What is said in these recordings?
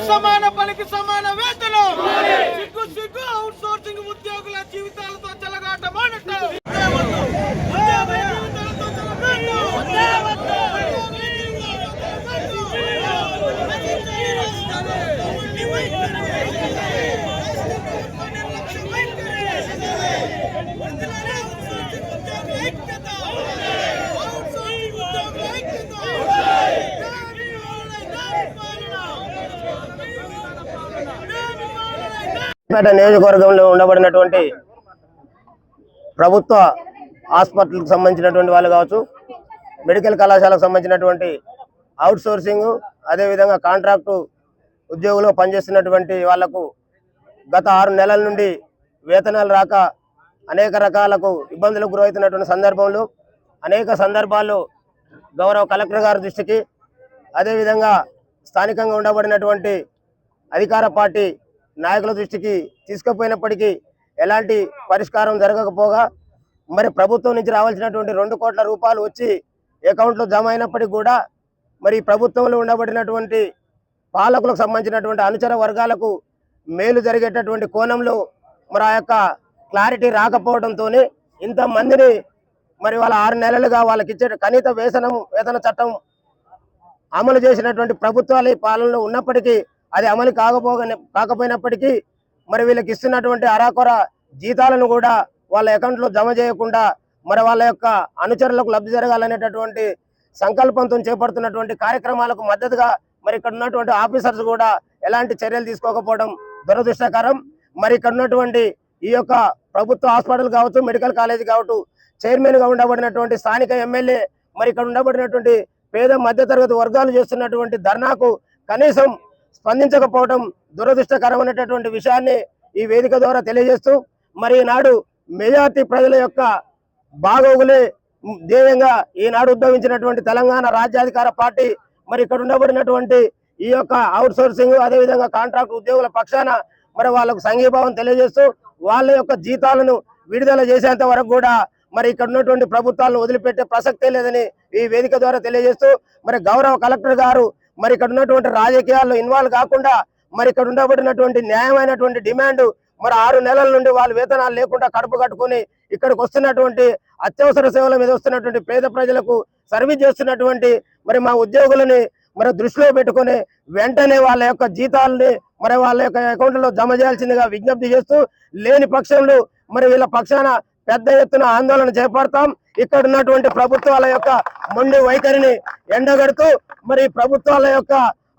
సమాన పనికి సమాన వేతనం సిగ్గు సిగ్గు అవుట్ సోర్సింగ్ ఉద్యోగుల జీవితాలతో చెలగాటమాడట నియోజకవర్గంలో ఉండబడినటువంటి ప్రభుత్వ హాస్పిటల్కి సంబంధించినటువంటి వాళ్ళు కావచ్చు, మెడికల్ కళాశాలకు సంబంధించినటువంటి అవుట్ సోర్సింగ్, అదేవిధంగా కాంట్రాక్టు ఉద్యోగులు పనిచేస్తున్నటువంటి వాళ్లకు గత 6 నెలల నుండి వేతనాలు రాక అనేక రకాలకు ఇబ్బందులకు గురవుతున్నటువంటి సందర్భంలో అనేక సందర్భాల్లో గౌరవ కలెక్టర్ గారి దృష్టికి, అదేవిధంగా స్థానికంగా ఉండబడినటువంటి అధికార పార్టీ నాయకుల దృష్టికి తీసుకుపోయినప్పటికీ ఎలాంటి పరిష్కారం జరగకపోగా మరి ప్రభుత్వం నుంచి రావాల్సినటువంటి 2 కోట్ల రూపాయలు వచ్చి అకౌంట్లో జమ అయినప్పటికీ కూడా మరి ప్రభుత్వంలో ఉండబడినటువంటి పాలకులకు సంబంధించినటువంటి అనుచర వర్గాలకు మేలు జరిగేటటువంటి కోణంలో మరి ఆ యొక్క క్లారిటీ రాకపోవడంతో ఇంతమందిని మరి వాళ్ళ 6 నెలలుగా వాళ్ళకి ఇచ్చే కనీస వేతన చట్టం అమలు చేసినటువంటి ప్రభుత్వాలు ఈ పాలనలో ఉన్నప్పటికీ అది అమలు కాకపోయినప్పటికీ మరి వీళ్ళకి ఇస్తున్నటువంటి అరాకొర జీతాలను కూడా వాళ్ళ అకౌంట్లో జమ చేయకుండా మరి వాళ్ళ యొక్క అనుచరులకు లబ్ధి జరగాలనేటటువంటి సంకల్పంతో చేపడుతున్నటువంటి కార్యక్రమాలకు మద్దతుగా మరి ఇక్కడ ఉన్నటువంటి ఆఫీసర్స్ కూడా ఎలాంటి చర్యలు తీసుకోకపోవడం దురదృష్టకరం. మరి ఇక్కడ ఉన్నటువంటి ఈ యొక్క ప్రభుత్వ హాస్పిటల్ కావచ్చు, మెడికల్ కాలేజ్ కావచ్చు, చైర్మన్గా ఉండబడినటువంటి స్థానిక ఎమ్మెల్యే మరి ఇక్కడ ఉండబడినటువంటి పేద మధ్యతరగతి వర్గాలు చేస్తున్నటువంటి ధర్నాకు కనీసం స్పందించకపోవడం దురదృష్టకరమైనటువంటి విషయాన్ని ఈ వేదిక ద్వారా తెలియజేస్తూ మరి ఈనాడు మెజార్టీ ప్రజల యొక్క బాగోగులే ధ్యేయంగా ఈనాడు ఉద్భవించినటువంటి తెలంగాణ రాజ్యాధికార పార్టీ మరి ఇక్కడ ఉండబడినటువంటి ఈ యొక్క అవుట్ సోర్సింగ్, అదేవిధంగా కాంట్రాక్ట్ ఉద్యోగుల పక్షాన మరి వాళ్ళకు సంఘీభావం తెలియజేస్తూ వాళ్ళ యొక్క జీతాలను విడుదల చేసేంత వరకు కూడా మరి ఇక్కడ ఉన్నటువంటి ప్రభుత్వాలను వదిలిపెట్టే ప్రసక్తే లేదని ఈ వేదిక ద్వారా తెలియజేస్తూ మరి గౌరవ కలెక్టర్ గారు మరి ఇక్కడ ఉన్నటువంటి రాజకీయాల్లో ఇన్వాల్వ్ కాకుండా మరి ఇక్కడ ఉండబడినటువంటి న్యాయమైనటువంటి డిమాండ్ మరి 6 నెలల నుండి వాళ్ళు వేతనాలు లేకుండా కడుపు కట్టుకుని ఇక్కడికి వస్తున్నటువంటి అత్యవసర సేవల మీద వస్తున్నటువంటి పేద ప్రజలకు సర్వీస్ చేస్తున్నటువంటి మరి మా ఉద్యోగులని మరి దృష్టిలో పెట్టుకుని వెంటనే వాళ్ళ యొక్క జీతాలని మరి వాళ్ళ యొక్క అకౌంట్లో జమ చేయాల్సిందిగా విజ్ఞప్తి చేస్తూ, లేని పక్షంలో మరి వీళ్ళ పక్షాన పెద్ద ఎత్తున ఆందోళన చేపడతాం. ఇక్కడ ఉన్నటువంటి ప్రభుత్వాల యొక్క మొండి వైఖరిని ఎండగడుతూ మరి ప్రభుత్వాల యొక్క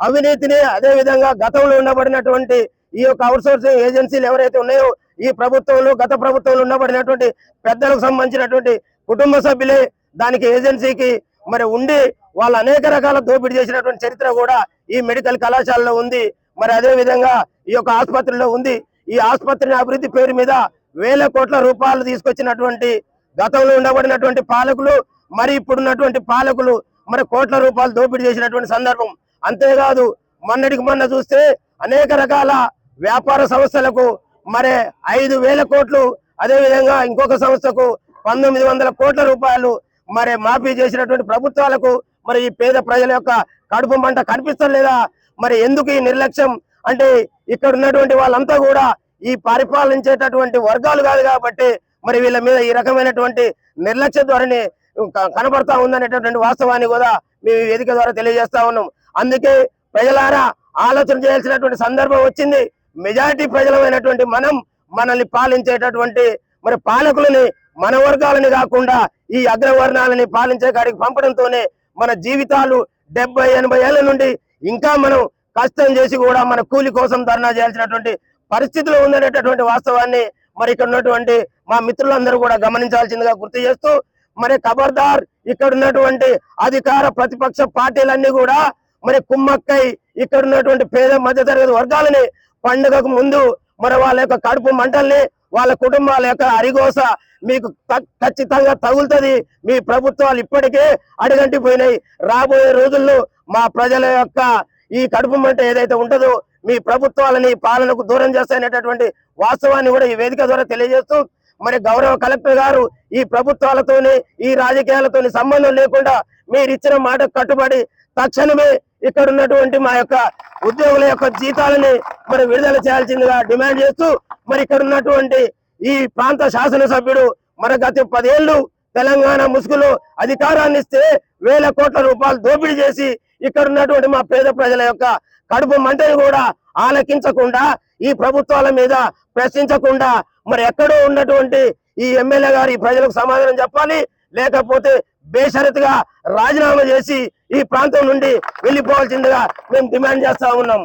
అవినీతిని, అదే విధంగా గతంలో ఉండబడినటువంటి ఈ యొక్క అవుట్సోర్సింగ్ ఏజెన్సీలు ఎవరైతే ఉన్నాయో ఈ ప్రభుత్వంలో గత ప్రభుత్వంలో ఉండబడినటువంటి పెద్దలకు సంబంధించినటువంటి కుటుంబ సభ్యులే దానికి ఏజెన్సీకి మరి ఉండి వాళ్ళు అనేక రకాల దోపిడీ చేసినటువంటి చరిత్ర కూడా ఈ మెడికల్ కళాశాలలో ఉంది. మరి అదే విధంగా ఈ యొక్క ఆసుపత్రిలో ఉంది. ఈ ఆసుపత్రిని అభివృద్ధి పేరు మీద వేల కోట్ల రూపాయలు తీసుకొచ్చినటువంటి గతంలో ఉండబడినటువంటి పాలకులు మరి ఇప్పుడున్నటువంటి పాలకులు మరి కోట్ల రూపాయలు దోపిడీ చేసినటువంటి సందర్భం. అంతేకాదు మొన్నటికి మొన్న చూస్తే అనేక రకాల వ్యాపార సంస్థలకు మరి 5,000 కోట్లు, అదే విధంగా ఇంకొక సంస్థకు 1,900 కోట్ల రూపాయలు మరి మాఫీ చేసినటువంటి ప్రభుత్వాలకు మరి ఈ పేద ప్రజల యొక్క కడుపు మంట కనిపిస్తలేదా? మరి ఎందుకు ఈ నిర్లక్ష్యం? అంటే ఇక్కడ ఉన్నటువంటి వాళ్ళంతా కూడా ఈ పరిపాలించేటటువంటి వర్గాలు కాదు కాబట్టి మరి వీళ్ళ మీద ఈ రకమైనటువంటి నిర్లక్ష్య ధోరణి కనబడతా ఉందనేటటువంటి వాస్తవాన్ని కూడా మేము వేదిక ద్వారా తెలియజేస్తా ఉన్నాం. అందుకే ప్రజలారా ఆలోచన చేయాల్సినటువంటి సందర్భం వచ్చింది. మెజారిటీ ప్రజలమైనటువంటి మనల్ని పాలించేటటువంటి మరి పాలకులని మన వర్గాలని కాకుండా ఈ అగ్రవర్ణాలని పాలించే కాడికి పంపడంతోనే మన జీవితాలు 70-80 ఏళ్ల నుండి ఇంకా మనం కష్టం చేసి కూడా మన కూలి కోసం ధర్నా చేయాల్సినటువంటి పరిస్థితిలో ఉందనేటటువంటి వాస్తవాన్ని మరి ఇక్కడ ఉన్నటువంటి మా మిత్రులందరూ కూడా గమనించాల్సిందిగా గుర్తు చేస్తూ మరి ఖబర్దార్ ఇక్కడ ఉన్నటువంటి అధికార ప్రతిపక్ష పార్టీలన్నీ కూడా మరి కుమ్మక్కై ఇక్కడ ఉన్నటువంటి పేద మధ్యతరగతి వర్గాలని పండుగకు ముందు మరి వాళ్ళ యొక్క కడుపు మంటల్ని, వాళ్ళ కుటుంబాల యొక్క అరిగోస మీకు ఖచ్చితంగా తగులుతుంది. మీ ప్రభుత్వాలు ఇప్పటికే అడుగంటిపోయినాయి. రాబోయే రోజుల్లో మా ప్రజల యొక్క ఈ కడుపు మంట ఏదైతే ఉంటుందో మీ ప్రభుత్వాలని పాలనకు దూరం చేస్తాయనేటటువంటి వాస్తవాన్ని కూడా ఈ వేదిక ద్వారా తెలియజేస్తూ మరి గౌరవ కలెక్టర్ గారు ఈ ప్రభుత్వాలతోని ఈ రాజకీయాలతోని సంబంధం లేకుండా మీరు ఇచ్చిన మాట కట్టుబడి తక్షణమే ఇక్కడ ఉన్నటువంటి మా యొక్క ఉద్యోగుల యొక్క జీతాలని మరి విడుదల చేయాల్సిందిగా డిమాండ్ చేస్తూ మరి ఇక్కడ ఉన్నటువంటి ఈ ప్రాంత శాసనసభ్యుడు మరి గత 10 ఏళ్ళు తెలంగాణ ముసుగులో అధికారాన్ని ఇస్తే వేల కోట్ల రూపాయలు దోపిడీ చేసి ఇక్కడ ఉన్నటువంటి మా పేద ప్రజల యొక్క కడుపు మంటని కూడా ఆలకించకుండా ఈ ప్రభుత్వాల మీద ప్రశ్నించకుండా మరి ఎక్కడో ఉన్నటువంటి ఈ ఎమ్మెల్యే గారు ఈ ప్రజలకు సమాధానం చెప్పాలి, లేకపోతే బేషరతుగా రాజీనామా చేసి ఈ ప్రాంతం నుండి వెళ్ళిపోవాల్సిందిగా మేము డిమాండ్ చేస్తా ఉన్నాం.